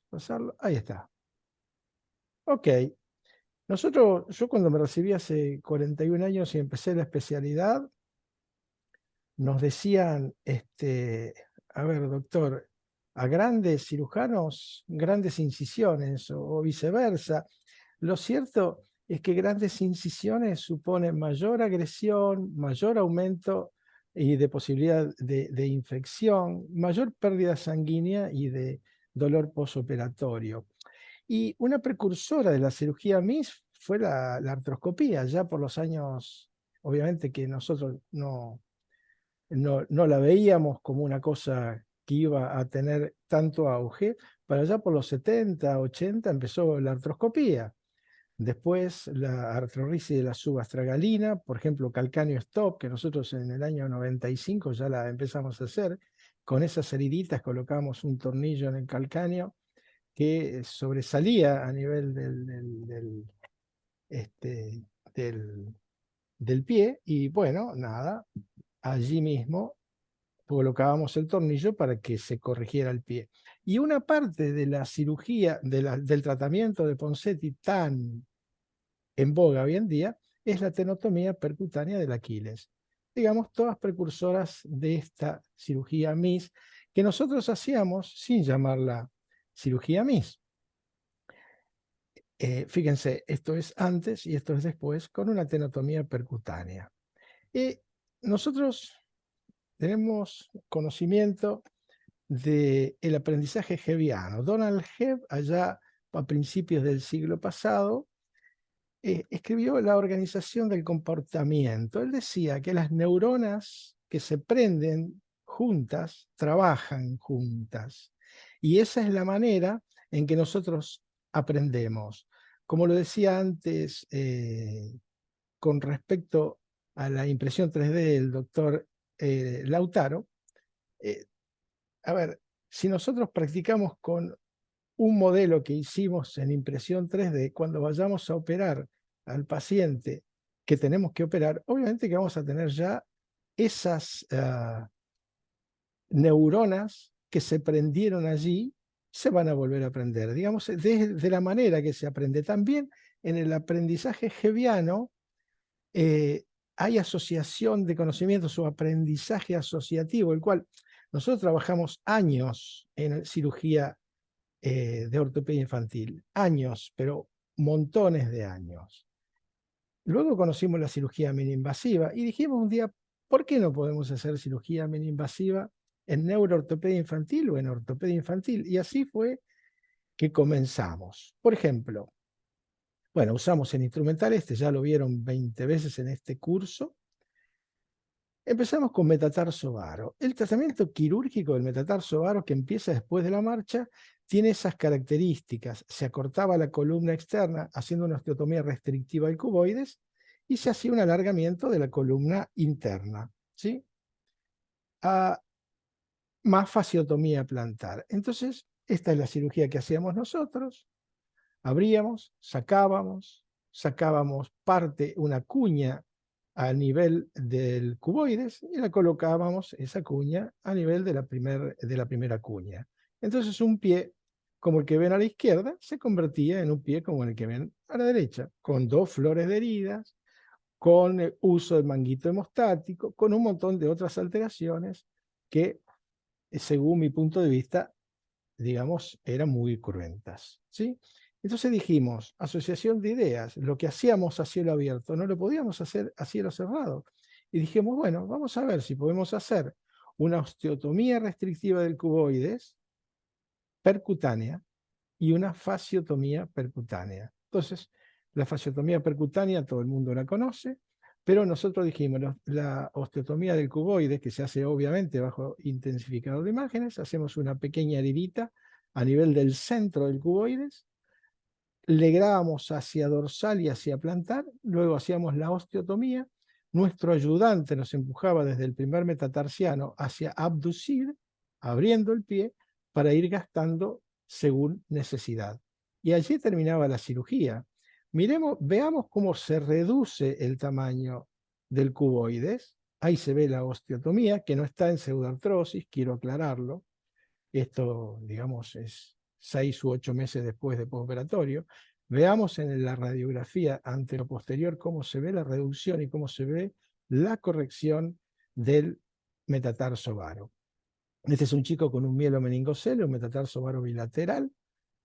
pasarlo. Ahí está. Ok. Yo cuando me recibí hace 41 años y empecé la especialidad, nos decían, a ver, doctor, a grandes cirujanos, grandes incisiones o viceversa. Lo cierto es que grandes incisiones suponen mayor agresión, mayor aumento y de posibilidad de infección, mayor pérdida sanguínea y de dolor posoperatorio. Y una precursora de la cirugía MIS fue la artroscopía, ya por los años, obviamente que nosotros no la veíamos como una cosa que iba a tener tanto auge, pero ya por los 70, 80 empezó la artroscopía. Después la artrorisis de la subastragalina, por ejemplo, calcáneo stop, que nosotros en el año 95 ya la empezamos a hacer. Con esas heriditas colocamos un tornillo en el calcáneo que sobresalía a nivel este, del, del pie y bueno, nada, allí mismo colocábamos el tornillo para que se corrigiera el pie. Y una parte de la cirugía, del tratamiento de Ponseti tan en boga hoy en día, es la tenotomía percutánea del Aquiles. Digamos, todas precursoras de esta cirugía MIS que nosotros hacíamos sin llamarla cirugía MIS. Fíjense, esto es antes y esto es después con una tenotomía percutánea. Y nosotros tenemos conocimiento del aprendizaje hebbiano. Donald Hebb, allá a principios del siglo pasado, escribió La organización del comportamiento. Él decía que las neuronas que se prenden juntas, trabajan juntas. Y esa es la manera en que nosotros aprendemos. Como lo decía antes, con respecto a la impresión 3D del doctor Lautaro, eh, a ver, si nosotros practicamos con un modelo que hicimos en impresión 3D, cuando vayamos a operar al paciente que tenemos que operar, obviamente que vamos a tener ya esas neuronas que se prendieron allí, se van a volver a aprender. Digamos, de la manera que se aprende. También en el aprendizaje hebbiano hay asociación de conocimientos o aprendizaje asociativo, el cual nosotros trabajamos años en cirugía de ortopedia infantil, años, pero montones de años. Luego conocimos la cirugía mini-invasiva y dijimos un día, ¿por qué no podemos hacer cirugía mini-invasiva en neuroortopedia infantil o en ortopedia infantil? Y así fue que comenzamos. Por ejemplo, bueno, usamos el instrumental ya lo vieron 20 veces en este curso. Empezamos con metatarso varo. El tratamiento quirúrgico del metatarso varo, que empieza después de la marcha, tiene esas características. Se acortaba la columna externa haciendo una osteotomía restrictiva del cuboides y se hacía un alargamiento de la columna interna, ¿sí? Más fasciotomía plantar. Entonces, esta es la cirugía que hacíamos nosotros. Abríamos, sacábamos parte, una cuña a nivel del cuboides y la colocábamos, esa cuña, a nivel de la primera cuña. Entonces un pie como el que ven a la izquierda se convertía en un pie como el que ven a la derecha, con dos flores de heridas, con el uso del manguito hemostático, con un montón de otras alteraciones que, según mi punto de vista, digamos, eran muy cruentas, ¿sí? Entonces dijimos, asociación de ideas, lo que hacíamos a cielo abierto no lo podíamos hacer a cielo cerrado. Y dijimos, bueno, vamos a ver si podemos hacer una osteotomía restrictiva del cuboides percutánea y una fasciotomía percutánea. Entonces, la fasciotomía percutánea todo el mundo la conoce, pero nosotros dijimos, la osteotomía del cuboides, que se hace obviamente bajo intensificador de imágenes, hacemos una pequeña heridita a nivel del centro del cuboides, le grabamos hacia dorsal y hacia plantar, luego hacíamos la osteotomía, nuestro ayudante nos empujaba desde el primer metatarsiano hacia abducir, abriendo el pie, para ir gastando según necesidad. Y allí terminaba la cirugía. Veamos cómo se reduce el tamaño del cuboides. Ahí se ve la osteotomía, que no está en pseudoartrosis, quiero aclararlo. Esto, digamos, es 6 u 8 meses después de postoperatorio. Veamos en la radiografía anteroposterior cómo se ve la reducción y cómo se ve la corrección del metatarso varo. Este es un chico con un mielomeningocele, un metatarso varo bilateral.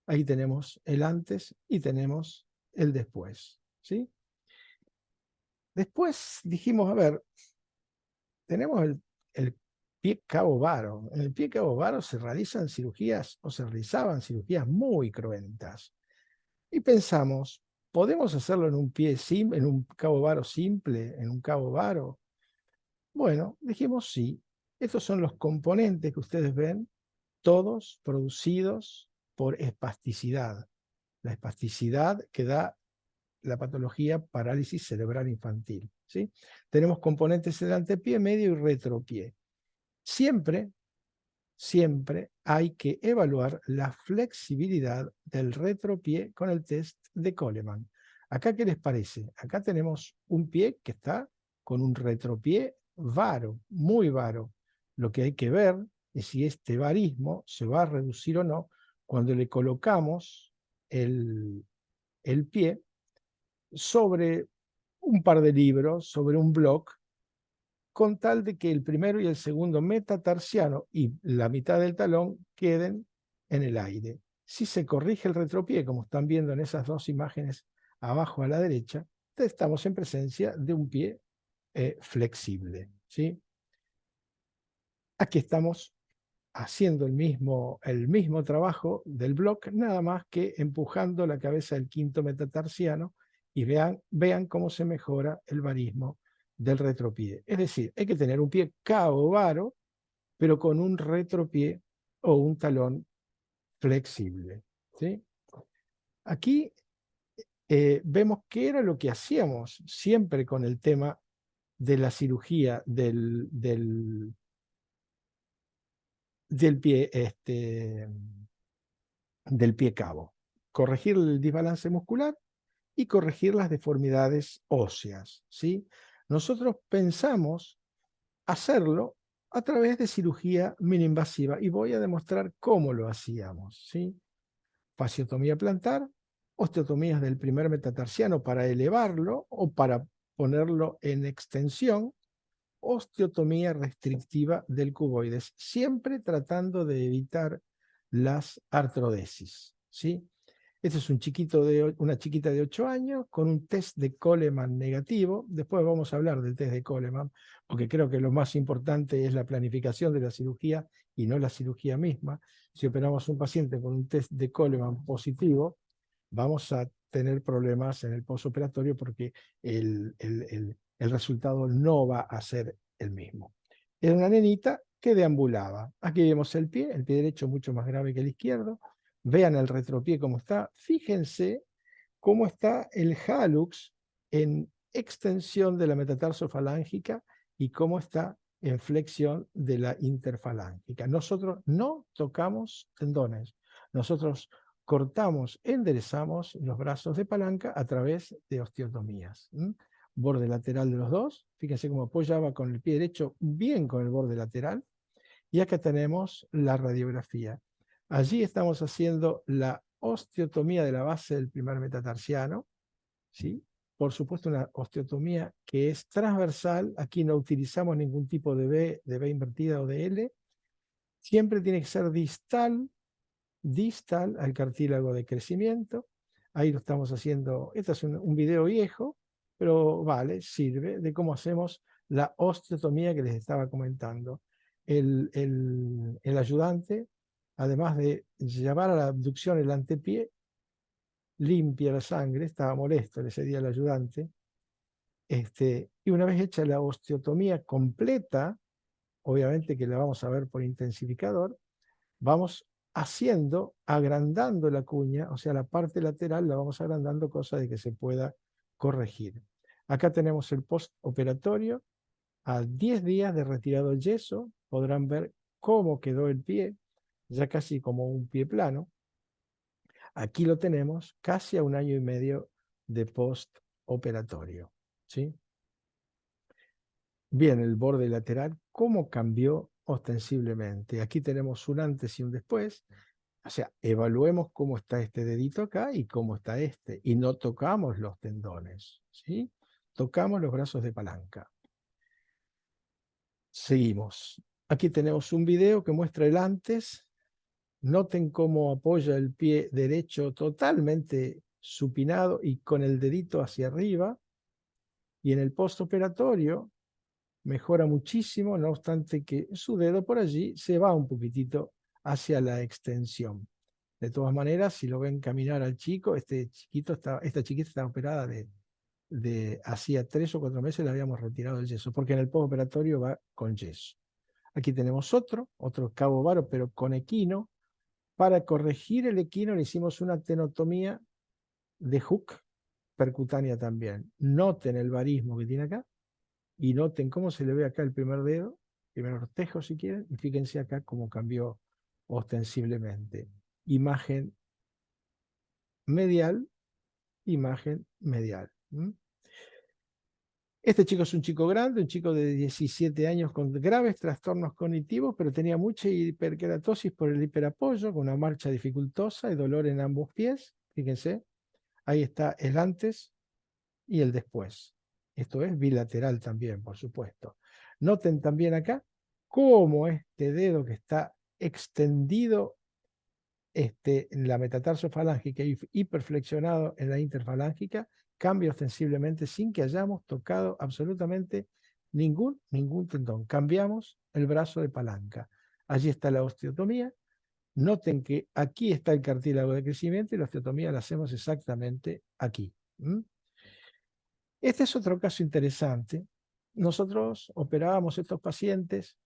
Ahí tenemos el antes y tenemos el después, ¿sí? Después dijimos, a ver, tenemos el pie cabo varo. En el pie cabo varo se realizan cirugías o se realizaban cirugías muy cruentas. Y pensamos, ¿podemos hacerlo en un pie simple, en un cabo varo simple, en un cabo varo? Bueno, dijimos sí. Estos son los componentes que ustedes ven, todos producidos por espasticidad. La espasticidad que da la patología parálisis cerebral infantil, ¿sí? Tenemos componentes en el antepié, medio y retropié. Siempre, siempre hay que evaluar la flexibilidad del retropié con el test de Coleman. Acá, ¿qué les parece? Acá tenemos un pie que está con un retropié varo, muy varo. Lo que hay que ver es si este varismo se va a reducir o no cuando le colocamos el pie sobre un par de libros, sobre un blog, con tal de que el primero y el segundo metatarsiano y la mitad del talón queden en el aire. Si se corrige el retropié, como están viendo en esas dos imágenes abajo a la derecha, estamos en presencia de un pie flexible, ¿sí? Aquí estamos haciendo el mismo trabajo del block, nada más que empujando la cabeza del quinto metatarsiano y vean cómo se mejora el varismo del retropié. Es decir, hay que tener un pie cabo varo, pero con un retropié o un talón flexible, ¿sí? Aquí vemos qué era lo que hacíamos siempre con el tema de la cirugía del pie, del pie cabo. Corregir el desbalance muscular y corregir las deformidades óseas, ¿sí? Nosotros pensamos hacerlo a través de cirugía minoinvasiva y voy a demostrar cómo lo hacíamos, ¿sí? Fasciotomía plantar, osteotomías del primer metatarsiano para elevarlo o para ponerlo en extensión, osteotomía restrictiva del cuboides, siempre tratando de evitar las artrodesis, ¿sí? Este es una chiquita de 8 años con un test de Coleman negativo. Después vamos a hablar del test de Coleman, porque creo que lo más importante es la planificación de la cirugía y no la cirugía misma. Si operamos a un paciente con un test de Coleman positivo, vamos a tener problemas en el postoperatorio porque el resultado no va a ser el mismo. Era una nenita que deambulaba. Aquí vemos el pie derecho mucho más grave que el izquierdo. Vean el retropié cómo está. Fíjense cómo está el hallux en extensión de la metatarsofalángica y cómo está en flexión de la interfalángica. Nosotros no tocamos tendones. Nosotros cortamos, enderezamos los brazos de palanca a través de osteotomías. Borde lateral de los dos. Fíjense cómo apoyaba con el pie derecho bien con el borde lateral. Y acá tenemos la radiografía. Allí estamos haciendo la osteotomía de la base del primer metatarsiano, ¿sí? Por supuesto, una osteotomía que es transversal. Aquí no utilizamos ningún tipo de B invertida o de L. Siempre tiene que ser distal al cartílago de crecimiento. Ahí lo estamos haciendo. Este es un video viejo, pero vale, sirve de cómo hacemos la osteotomía que les estaba comentando. El ayudante, además de llevar a la abducción el antepié, limpia la sangre, estaba molesto ese día el ayudante, y una vez hecha la osteotomía completa, obviamente que la vamos a ver por intensificador, vamos haciendo, agrandando la cuña, o sea, la parte lateral la vamos agrandando, cosa de que se pueda corregir. Acá tenemos el postoperatorio. A 10 días de retirado el yeso, podrán ver cómo quedó el pie, ya casi como un pie plano. Aquí lo tenemos casi a 1 año y medio de postoperatorio, ¿sí? Bien, el borde lateral, cómo cambió ostensiblemente. Aquí tenemos un antes y un después. O sea, evaluemos cómo está este dedito acá y cómo está este. Y no tocamos los tendones, ¿sí? Tocamos los brazos de palanca. Seguimos. Aquí tenemos un video que muestra el antes. Noten cómo apoya el pie derecho totalmente supinado y con el dedito hacia arriba. Y en el postoperatorio mejora muchísimo, no obstante que su dedo por allí se va un poquitito hacia la extensión. De todas maneras, si lo ven caminar al chico, esta chiquita está operada de hacía 3 o 4 meses le habíamos retirado el yeso, porque en el postoperatorio va con yeso. Aquí tenemos otro cabo varo, pero con equino. Para corregir el equino le hicimos una tenotomía de hook percutánea también. Noten el varismo que tiene acá y noten cómo se le ve acá el primer dedo, primer ortejo si quieren, y fíjense acá cómo cambió ostensiblemente. Imagen medial, imagen medial. Este chico es un chico grande, un chico de 17 años con graves trastornos cognitivos, pero tenía mucha hiperkeratosis por el hiperapoyo, con una marcha dificultosa y dolor en ambos pies. Fíjense, ahí está el antes y el después. Esto es bilateral también, por supuesto. Noten también acá cómo este dedo que está extendido en la metatarsofalángica y hiperflexionado en la interfalángica cambia ostensiblemente sin que hayamos tocado absolutamente ningún tendón. Cambiamos el brazo de palanca. Allí está la osteotomía. Noten que aquí está el cartílago de crecimiento y la osteotomía la hacemos exactamente aquí. Este es otro caso interesante. Nosotros operábamos estos pacientes.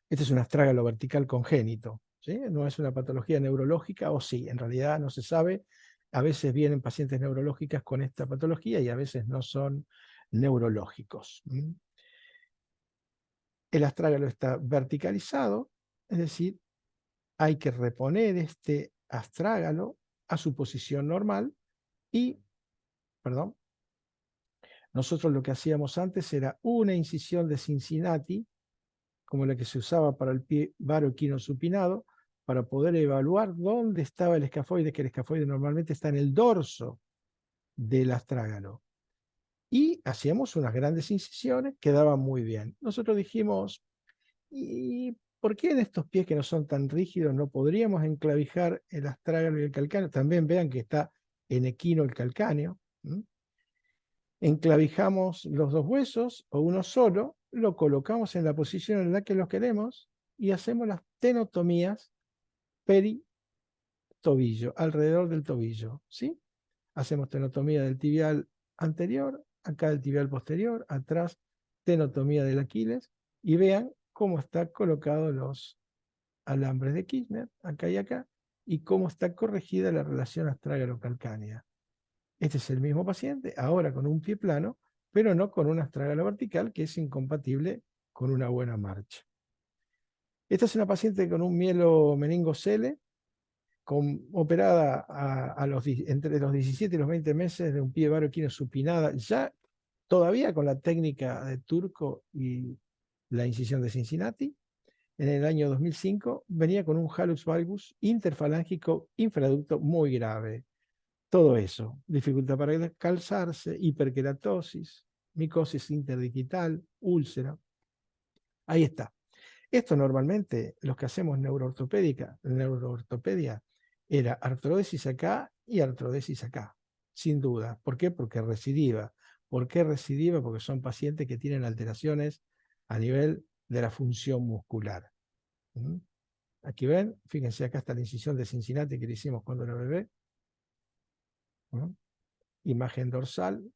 Este es un astrágalo vertical congénito, ¿sí? No es una patología neurológica, o sí, en realidad no se sabe. A veces vienen pacientes neurológicas con esta patología y a veces no son neurológicos. El astrágalo está verticalizado, es decir, hay que reponer este astrágalo a su posición normal y, perdón, nosotros lo que hacíamos antes era una incisión de Cincinnati, como la que se usaba para el pie varoquino supinado, para poder evaluar dónde estaba el escafoide, que el escafoide normalmente está en el dorso del astrágalo. Y hacíamos unas grandes incisiones, quedaban muy bien. Nosotros dijimos, ¿y por qué en estos pies que no son tan rígidos no podríamos enclavijar el astrágalo y el calcáneo? También vean que está en equino el calcáneo. Enclavijamos los dos huesos o uno solo, lo colocamos en la posición en la que los queremos y hacemos las tenotomías peritobillo, alrededor del tobillo, ¿sí? Hacemos tenotomía del tibial anterior, acá del tibial posterior, atrás tenotomía del Aquiles y vean cómo están colocados los alambres de Kirchner, acá y acá, y cómo está corregida la relación astrágalo-calcánea. Este es el mismo paciente, ahora con un pie plano, pero no con un astrágalo vertical, que es incompatible con una buena marcha. Esta es una paciente con un mielomeningocele, operada entre los 17 y los 20 meses de un pie varoquino supinada, ya todavía con la técnica de Turco y la incisión de Cincinnati. En el año 2005 venía con un hallux valgus interfalángico infraducto muy grave. Todo eso, dificultad para calzarse, hiperkeratosis, micosis interdigital, úlcera. Ahí está. Esto normalmente, los que hacemos neuroortopedia, era artrodesis acá y artrodesis acá, sin duda. ¿Por qué? Porque recidiva. ¿Por qué recidiva? Porque son pacientes que tienen alteraciones a nivel de la función muscular. Aquí ven, fíjense, acá está la incisión de Cincinnati que le hicimos cuando era bebé. Imagen dorsal.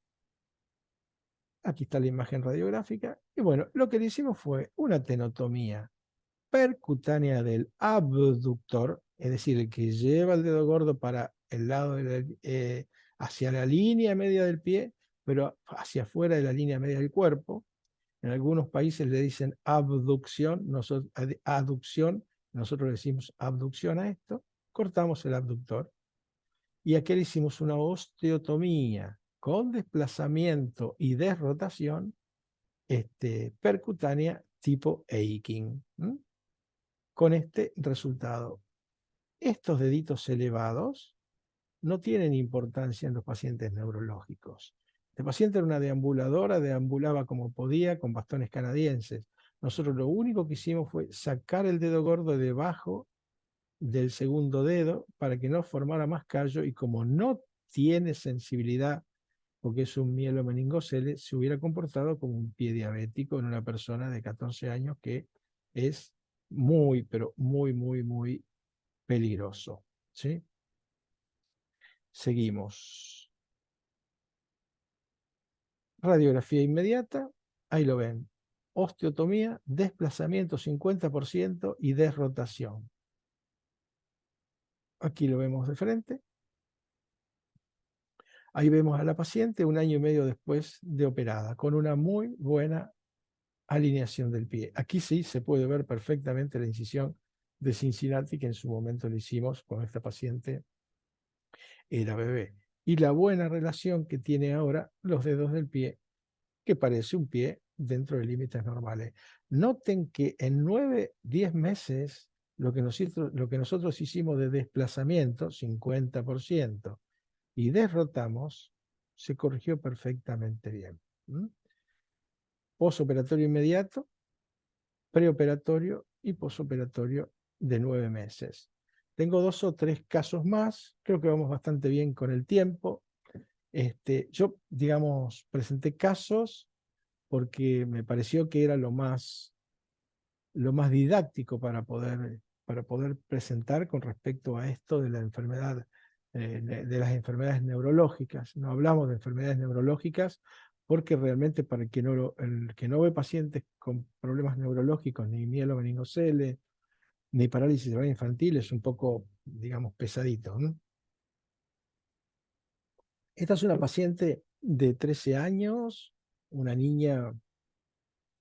Aquí está la imagen radiográfica. Y bueno, lo que le hicimos fue una tenotomía percutánea del abductor, es decir, el que lleva el dedo gordo para el lado hacia la línea media del pie, pero hacia afuera de la línea media del cuerpo. En algunos países le dicen abducción, aducción, nosotros le decimos abducción a esto. Cortamos el abductor. Y aquí le hicimos una osteotomía con desplazamiento y desrotación percutánea tipo Eiking, con este resultado. estos deditos elevados no tienen importancia en los pacientes neurológicos. Este paciente era una deambuladora, deambulaba como podía con bastones canadienses. Nosotros lo único que hicimos fue sacar el dedo gordo debajo del segundo dedo para que no formara más callo, y como no tiene sensibilidad porque es un mielomeningocele, se hubiera comportado como un pie diabético en una persona de 14 años, que es muy, pero muy, muy, muy peligroso. ¿Sí? Seguimos. Radiografía inmediata, ahí lo ven. Osteotomía, desplazamiento 50% y desrotación. Aquí lo vemos de frente. Ahí vemos a la paciente 1 año y medio después de operada, con una muy buena alineación del pie. Aquí sí se puede ver perfectamente la incisión de Cincinnati, que en su momento le hicimos con esta paciente, era bebé. Y la buena relación que tiene ahora los dedos del pie, que parece un pie dentro de límites normales. Noten que en 9-10 meses lo que nosotros hicimos de desplazamiento, 50%, y derrotamos, se corrigió perfectamente bien. Posoperatorio inmediato, preoperatorio y posoperatorio de 9 meses. Tengo 2 o 3 casos más, creo que vamos bastante bien con el tiempo. Yo, digamos, presenté casos porque me pareció que era lo más didáctico para poder presentar con respecto a esto de la enfermedad, de las enfermedades neurológicas. No hablamos de enfermedades neurológicas porque realmente para el que no ve pacientes con problemas neurológicos, ni mielomeningocele, ni parálisis cerebral infantil, es un poco, digamos, pesadito, ¿no? Esta es una paciente de 13 años, una niña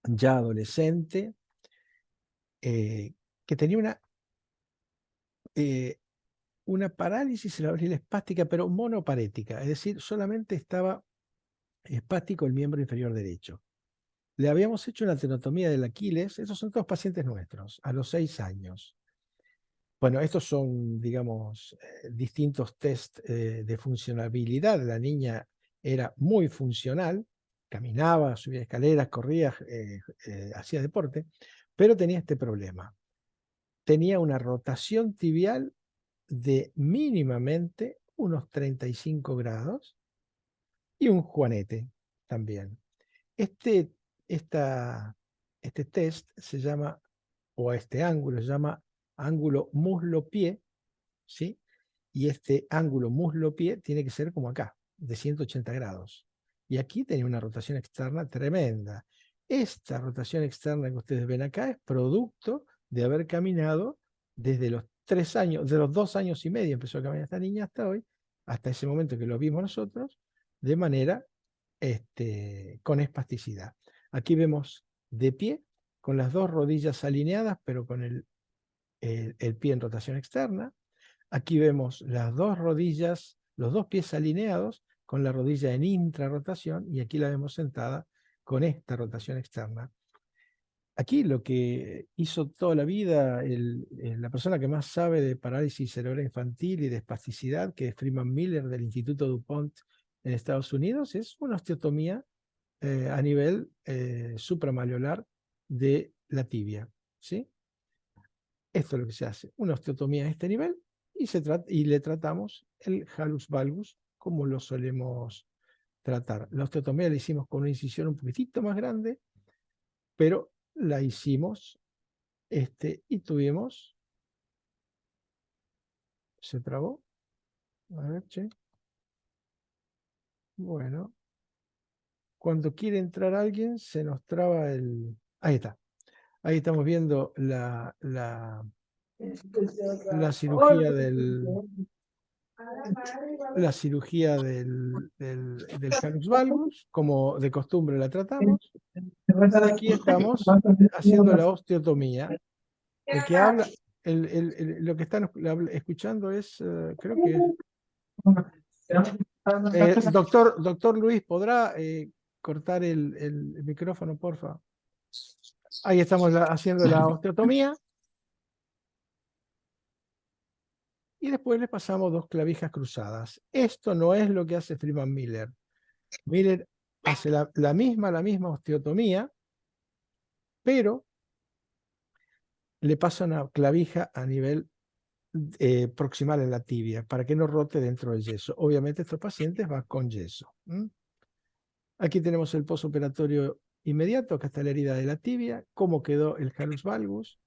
ya adolescente, que tenía una parálisis cerebral espástica, pero monoparética, es decir, solamente estaba espástico el miembro inferior derecho. Le habíamos hecho una tenotomía del Aquiles, esos son todos pacientes nuestros, a los 6 años. Bueno, estos son, digamos, distintos test de funcionabilidad. La niña era muy funcional, caminaba, subía escaleras, corría, hacía deporte, pero tenía este problema. Tenía una rotación tibial de mínimamente unos 35 grados y un juanete también. Este, este test se llama, o este ángulo se llama ángulo muslo-pie, ¿sí? Y este ángulo muslo-pie tiene que ser como acá, de 180 grados. Y aquí tenía una rotación externa tremenda. Esta rotación externa que ustedes ven acá es producto de haber caminado desde los 3 años, de los 2 años y medio empezó a caminar esta niña hasta hoy, hasta ese momento que lo vimos nosotros, de manera con espasticidad. Aquí vemos de pie, con las 2 rodillas alineadas, pero con el pie en rotación externa. Aquí vemos las 2 rodillas, los 2 pies alineados, con la rodilla en intrarrotación, y aquí la vemos sentada con esta rotación externa. Aquí lo que hizo toda la vida la persona que más sabe de parálisis cerebral infantil y de espasticidad, que es Freeman Miller del Instituto DuPont en Estados Unidos, es una osteotomía a nivel supramaleolar de la tibia. ¿Sí? Esto es lo que se hace, una osteotomía a este nivel, y le tratamos el hallux valgus como lo solemos tratar. La osteotomía la hicimos con una incisión un poquitito más grande, pero la hicimos y tuvimos, se trabó, a ver, che. Bueno, cuando quiere entrar alguien se nos traba ahí está, ahí estamos viendo la cirugía del hallux valgus, como de costumbre la tratamos. Aquí estamos haciendo la osteotomía. El que habla, lo que están escuchando es, creo que doctor Luis, ¿podrá cortar el micrófono, porfa? Ahí estamos haciendo la osteotomía. y después le pasamos 2 clavijas cruzadas. Esto no es lo que hace Freeman Miller. Miller hace la misma osteotomía, pero le pasa una clavija a nivel proximal en la tibia para que no rote dentro del yeso. Obviamente estos pacientes van con yeso. Aquí tenemos el postoperatorio inmediato, acá está la herida de la tibia, cómo quedó el hallux valgus,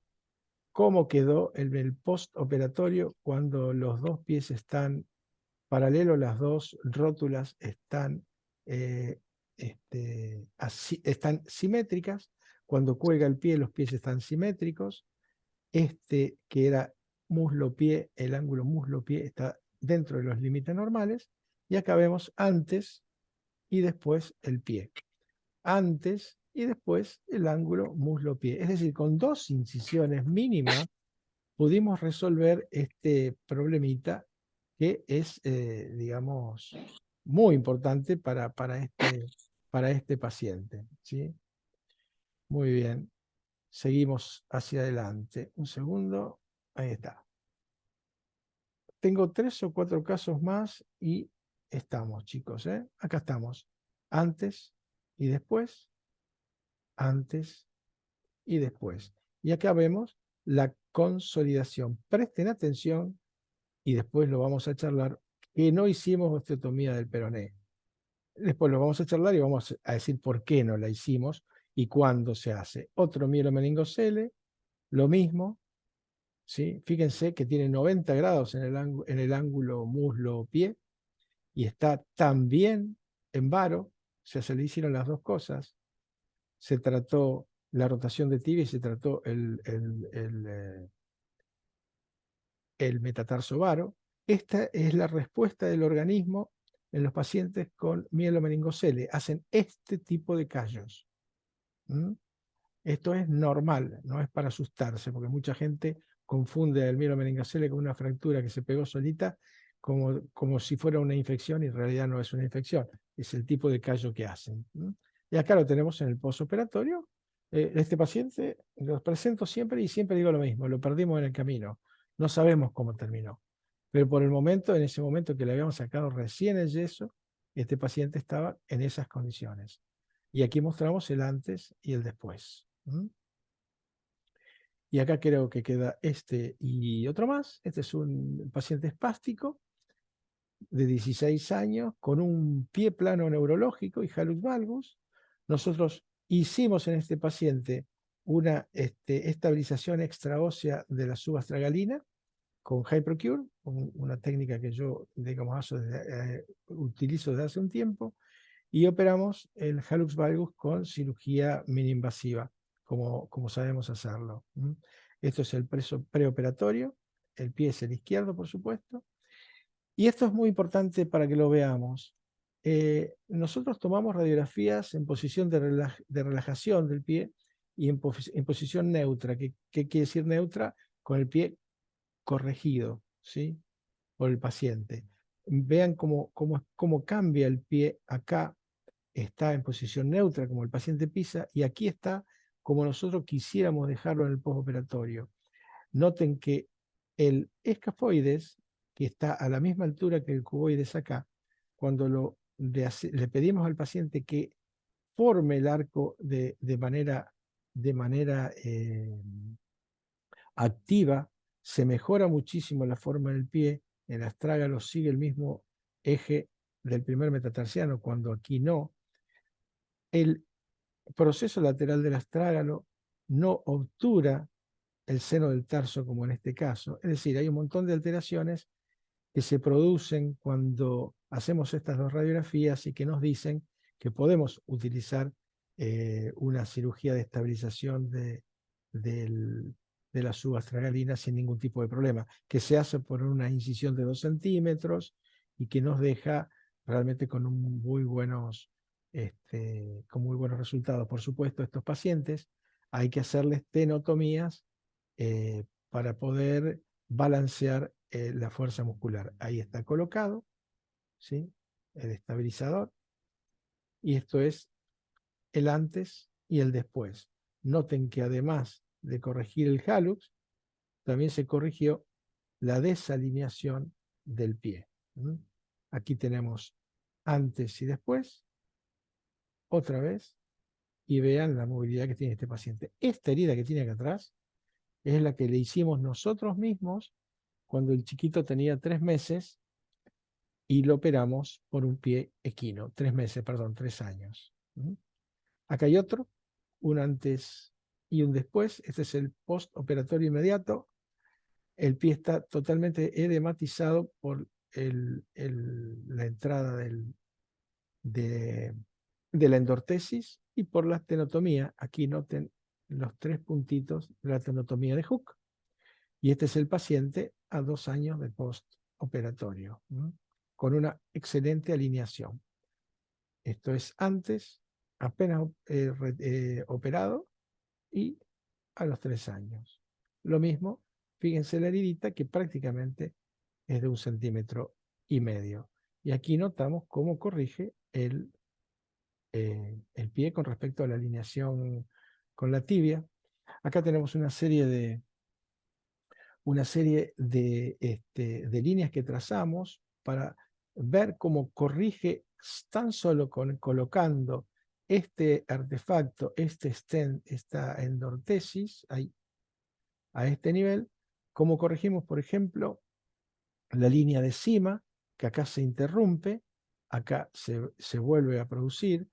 cómo quedó el postoperatorio cuando los dos pies están paralelos, las dos rótulas están, están simétricas, cuando cuelga el pie los pies están simétricos, que era muslo-pie, el ángulo muslo-pie está dentro de los límites normales, y acá vemos antes y después el pie. Antes y después el ángulo muslo-pie. Es decir, con 2 incisiones mínimas pudimos resolver este problemita que es, digamos, muy importante para este paciente. ¿Sí? Muy bien. Seguimos hacia adelante. Un segundo. Ahí está. Tengo 3 o 4 casos más y estamos, chicos. Acá estamos. Antes y después. Antes y después. Y acá vemos la consolidación. Presten atención y después lo vamos a charlar, que no hicimos osteotomía del peroné. Después lo vamos a charlar y vamos a decir por qué no la hicimos y cuándo se hace. Otro mielomeningocele, lo mismo, ¿sí? Fíjense que tiene 90 grados en el ángulo muslo-pie y está también en varo, o sea, se le hicieron las dos cosas. Se trató la rotación de tibia y se trató el metatarso varo. Esta es la respuesta del organismo en los pacientes con mielomeningocele. Hacen este tipo de callos. ¿Mm? Esto es normal, no es para asustarse, porque mucha gente confunde el mielomeningocele con una fractura que se pegó solita como si fuera una infección y en realidad no es una infección, es el tipo de callo que hacen. Y acá lo tenemos en el postoperatorio. Este paciente lo presento siempre y siempre digo lo mismo, lo perdimos en el camino, no sabemos cómo terminó. Pero por el momento, en ese momento que le habíamos sacado recién el yeso, este paciente estaba en esas condiciones. Y aquí mostramos el antes y el después. Y acá creo que queda este y otro más. Este es un paciente espástico de 16 años con un pie plano neurológico y hallux valgus. Nosotros hicimos en este paciente una estabilización extraósea de la subastragalina con HyperCure, una técnica que yo, digamos, utilizo desde hace un tiempo, y operamos el hallux valgus con cirugía mini-invasiva, como sabemos hacerlo. Esto es el preoperatorio, el pie es el izquierdo, por supuesto, y esto es muy importante para que lo veamos. Nosotros tomamos radiografías en posición de relajación del pie y en posición neutra. ¿Qué quiere decir neutra? Con el pie corregido, ¿sí? Por el paciente. Vean cómo cambia el pie acá. Está en posición neutra, como el paciente pisa, y aquí está como nosotros quisiéramos dejarlo en el postoperatorio. Noten que el escafoides, que está a la misma altura que el cuboides acá, cuando le pedimos al paciente que forme el arco de manera activa, se mejora muchísimo la forma del pie, el astrágalo sigue el mismo eje del primer metatarsiano, cuando aquí no. El proceso lateral del astrágalo no obtura el seno del tarso, como en este caso. Es decir, hay un montón de alteraciones que se producen cuando hacemos estas dos radiografías y que nos dicen que podemos utilizar una cirugía de estabilización del- de la subastragalina sin ningún tipo de problema, que se hace por una incisión de 2 centímetros y que nos deja realmente con muy buenos resultados. Por supuesto, estos pacientes hay que hacerles tenotomías para poder balancear la fuerza muscular. Ahí está colocado, ¿sí? El estabilizador. Y esto es el antes y el después. Noten que además de corregir el hallux, también se corrigió la desalineación del pie. Aquí tenemos antes y después, otra vez, y vean la movilidad que tiene este paciente. Esta herida que tiene acá atrás es la que le hicimos nosotros mismos cuando el chiquito tenía 3 meses y lo operamos por un pie equino. 3 meses, perdón, 3 años. Acá hay otro, un antes y un después. Este es el postoperatorio inmediato. El pie está totalmente edematizado por la entrada de, de la endortesis y por la tenotomía. Aquí noten los 3 puntitos de la tenotomía de Hooke. Y este es el paciente a 2 años de postoperatorio, con una excelente alineación. Esto es antes, apenas operado, y a los 3 años. Lo mismo, fíjense la heridita que prácticamente es de 1,5 cm. Y aquí notamos cómo corrige el pie con respecto a la alineación con la tibia. Acá tenemos una serie de líneas que trazamos para ver cómo corrige tan solo colocando este artefacto, este stent, esta endortesis ahí, a este nivel, cómo corregimos, por ejemplo, la línea de cima, que acá se interrumpe, acá se vuelve a producir,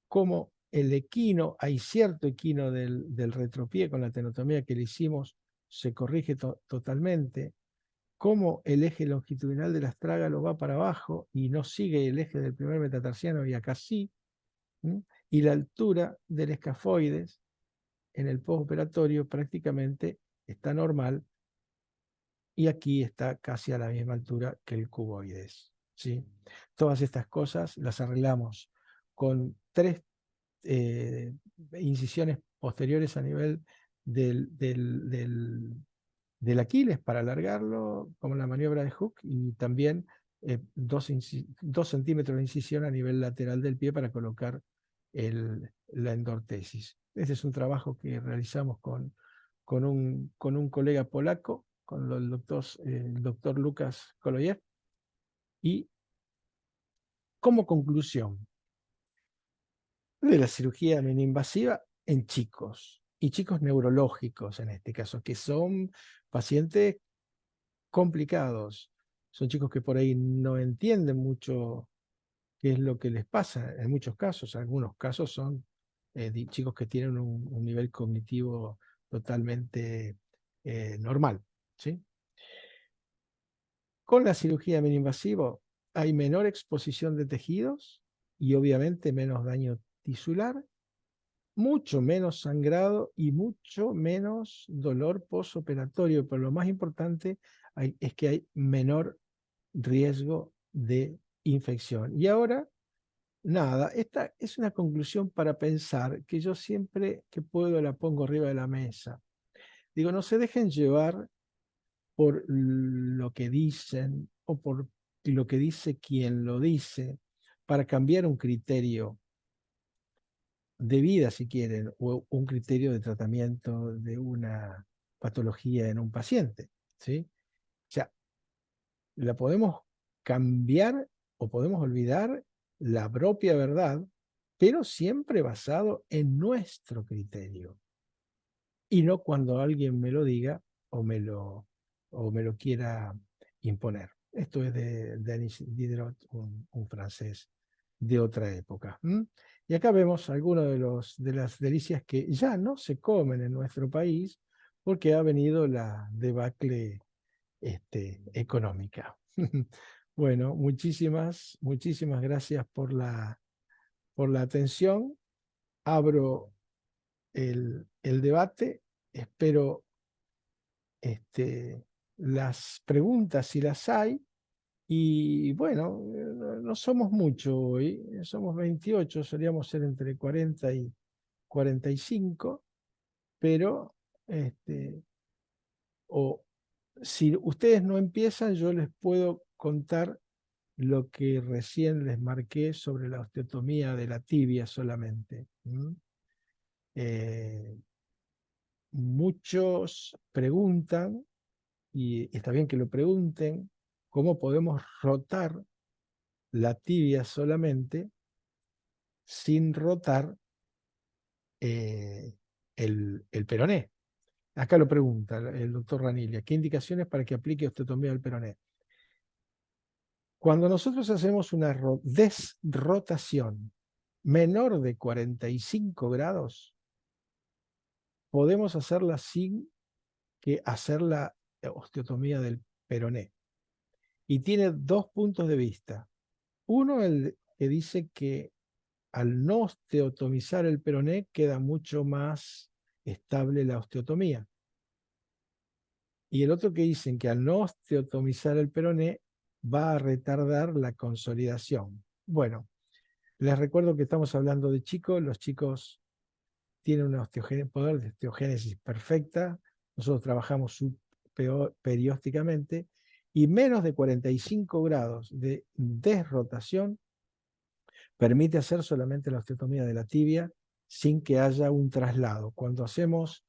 como el equino, hay cierto equino del retropié con la tenotomía que le hicimos, se corrige totalmente, cómo el eje longitudinal del astrágalo va para abajo y no sigue el eje del primer metatarsiano y acá sí, y la altura del escafoides en el postoperatorio prácticamente está normal y aquí está casi a la misma altura que el cuboides. ¿Sí? Todas estas cosas las arreglamos con 3 incisiones posteriores a nivel del Aquiles para alargarlo, como la maniobra de Hooke, y también 2 centímetros de incisión a nivel lateral del pie para colocar la endortesis. Este es un trabajo que realizamos con un colega polaco, con el doctor Lukas Koloyev, y como conclusión de la cirugía minoinvasiva en chicos, y chicos neurológicos en este caso, que son pacientes complicados. Son chicos que por ahí no entienden mucho qué es lo que les pasa en muchos casos. Algunos casos son chicos que tienen un nivel cognitivo totalmente normal. ¿Sí? Con la cirugía minoinvasiva hay menor exposición de tejidos y obviamente menos daño tisular, mucho menos sangrado y mucho menos dolor postoperatorio, pero lo más importante es que hay menor riesgo de infección. Y ahora, nada, esta es una conclusión para pensar que yo siempre que puedo la pongo arriba de la mesa. Digo, no se dejen llevar por lo que dicen o por lo que dice quien lo dice para cambiar un criterio de vida, si quieren, o un criterio de tratamiento de una patología en un paciente. ¿Sí? O sea, la podemos cambiar o podemos olvidar la propia verdad, pero siempre basado en nuestro criterio y no cuando alguien me lo diga o me lo quiera imponer. Esto es de Denis Diderot, un francés de otra época. Y acá vemos algunas de las delicias que ya no se comen en nuestro país porque ha venido la debacle económica. Bueno, muchísimas gracias por la atención. Abro el debate. Espero las preguntas si las hay. Y bueno, no somos mucho hoy, somos 28, solíamos ser entre 40 y 45, pero o si ustedes no empiezan, yo les puedo contar lo que recién les marqué sobre la osteotomía de la tibia solamente. Muchos preguntan y está bien que lo pregunten, cómo podemos rotar la tibia solamente sin rotar el peroné. Acá lo pregunta el doctor Ranilla, ¿qué indicaciones para que aplique osteotomía al peroné? Cuando nosotros hacemos una desrotación menor de 45 grados, podemos hacerla sin que hacer la osteotomía del peroné. Y tiene dos puntos de vista. Uno, el que dice que al no osteotomizar el peroné queda mucho más estable la osteotomía. Y el otro que dicen que al no osteotomizar el peroné va a retardar la consolidación. Bueno, les recuerdo que estamos hablando de chicos, los chicos tienen un poder de osteogénesis perfecta, nosotros trabajamos periódicamente, y menos de 45 grados de desrotación permite hacer solamente la osteotomía de la tibia sin que haya un traslado. Cuando hacemos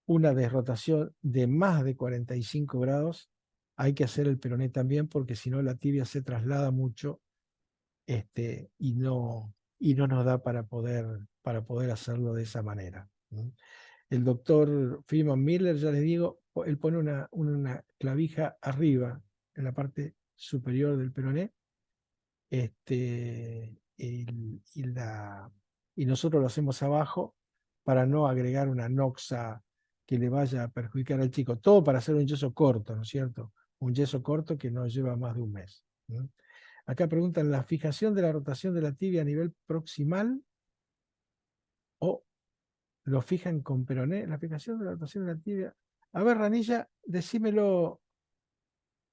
una desrotación de más de 45 grados, hay que hacer el peroné también, porque si no la tibia se traslada mucho y no nos da para poder hacerlo de esa manera. El doctor Freeman Miller, ya les digo, él pone una clavija arriba, en la parte superior del peroné, y nosotros lo hacemos abajo para no agregar una noxa que le vaya a perjudicar al chico. Todo para hacer un yeso corto, ¿no es cierto? Un yeso corto que no lleva más de un mes. Acá preguntan, ¿la fijación de la rotación de la tibia a nivel proximal o lo fijan con peroné? La fijación de la rotación de la tibia. A ver, Ranilla, decímelo,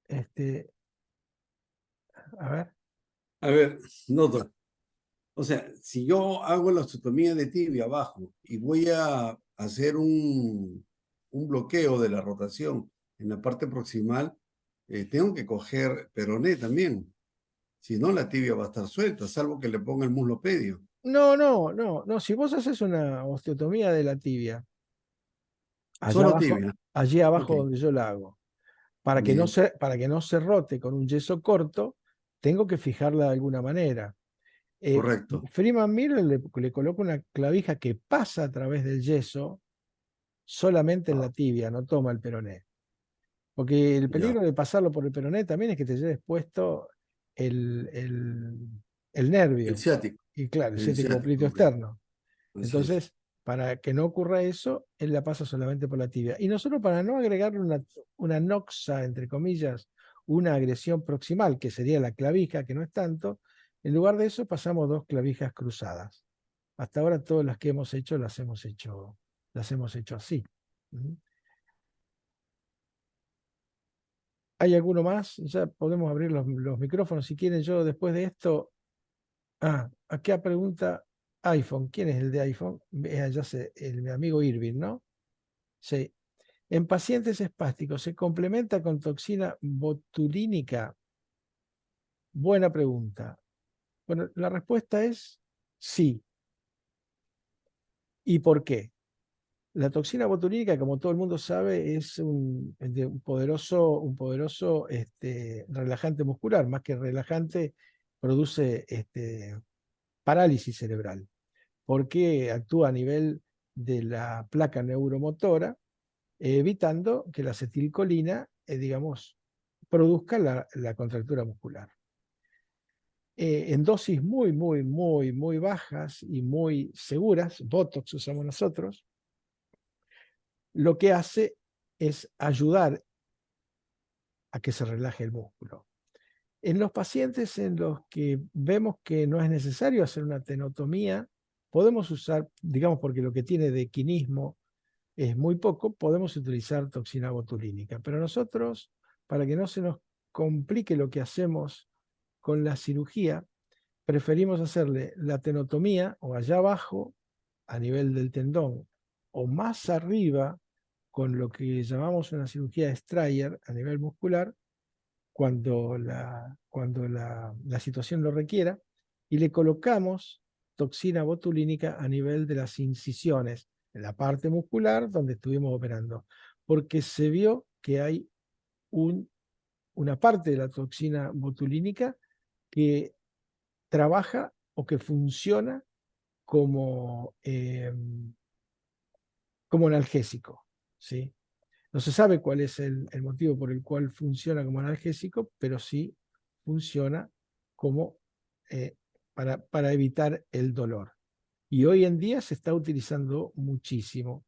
este, a ver. A ver, nota. O sea, si yo hago la osteotomía de tibia abajo y voy a hacer un bloqueo de la rotación en la parte proximal, tengo que coger peroné también. Si no, la tibia va a estar suelta, salvo que le ponga el muslo pedio. No, no, no, no. Si vos haces una osteotomía de la tibia, Solo tibia. allí Ok, abajo donde yo la hago, bien, para que no se rote con un yeso corto, tengo que fijarla de alguna manera. correcto. Freeman Miller le coloca una clavija que pasa a través del yeso solamente en Ah, la tibia, no toma el peroné. Porque el ya, peligro de pasarlo por el peroné también es que te lleves puesto el, el, el el nervio. ciático, Y claro, el el ciático ciático, popliteo ok, externo. así es. Entonces, para que no ocurra eso, él la pasa solamente por la tibia. Y nosotros, para no agregarle una noxa, entre comillas, una agresión proximal, que sería la clavija, que no es tanto, en lugar de eso pasamos dos clavijas cruzadas. Hasta ahora todas las que hemos hecho las hemos hecho así. ¿Mm? ¿Hay alguno más? Ya podemos abrir los micrófonos. Si quieren, yo después de esto. Acá pregunta iPhone. ¿Quién es el de iPhone? Ya sé, mi amigo Irving, ¿no? Sí. En pacientes espásticos, ¿se complementa con toxina botulínica? Buena pregunta. Bueno, la respuesta es sí. ¿Y por qué? La toxina botulínica, como todo el mundo sabe, es un poderoso relajante muscular. Más que relajante, produce parálisis cerebral, porque actúa a nivel de la placa neuromotora, evitando que la acetilcolina, digamos, produzca la contractura muscular. En dosis muy bajas y muy seguras, Botox usamos nosotros, lo que hace es ayudar a que se relaje el músculo. En los pacientes en los que vemos que no es necesario hacer una tenotomía, podemos usar, digamos, porque lo que tiene de quinismo es muy poco, podemos utilizar toxina botulínica. Pero nosotros, para que no se nos complique lo que hacemos con la cirugía, preferimos hacerle la tenotomía o allá abajo, a nivel del tendón, o más arriba, con lo que llamamos una cirugía de Strayer a nivel muscular, cuando la situación lo requiera, y le colocamos toxina botulínica a nivel de las incisiones, en la parte muscular donde estuvimos operando, porque se vio que hay una parte de la toxina botulínica que trabaja o que funciona como, como analgésico, ¿sí? No se sabe cuál es el motivo por el cual funciona como analgésico, pero sí funciona como para evitar el dolor. Y hoy en día se está utilizando muchísimo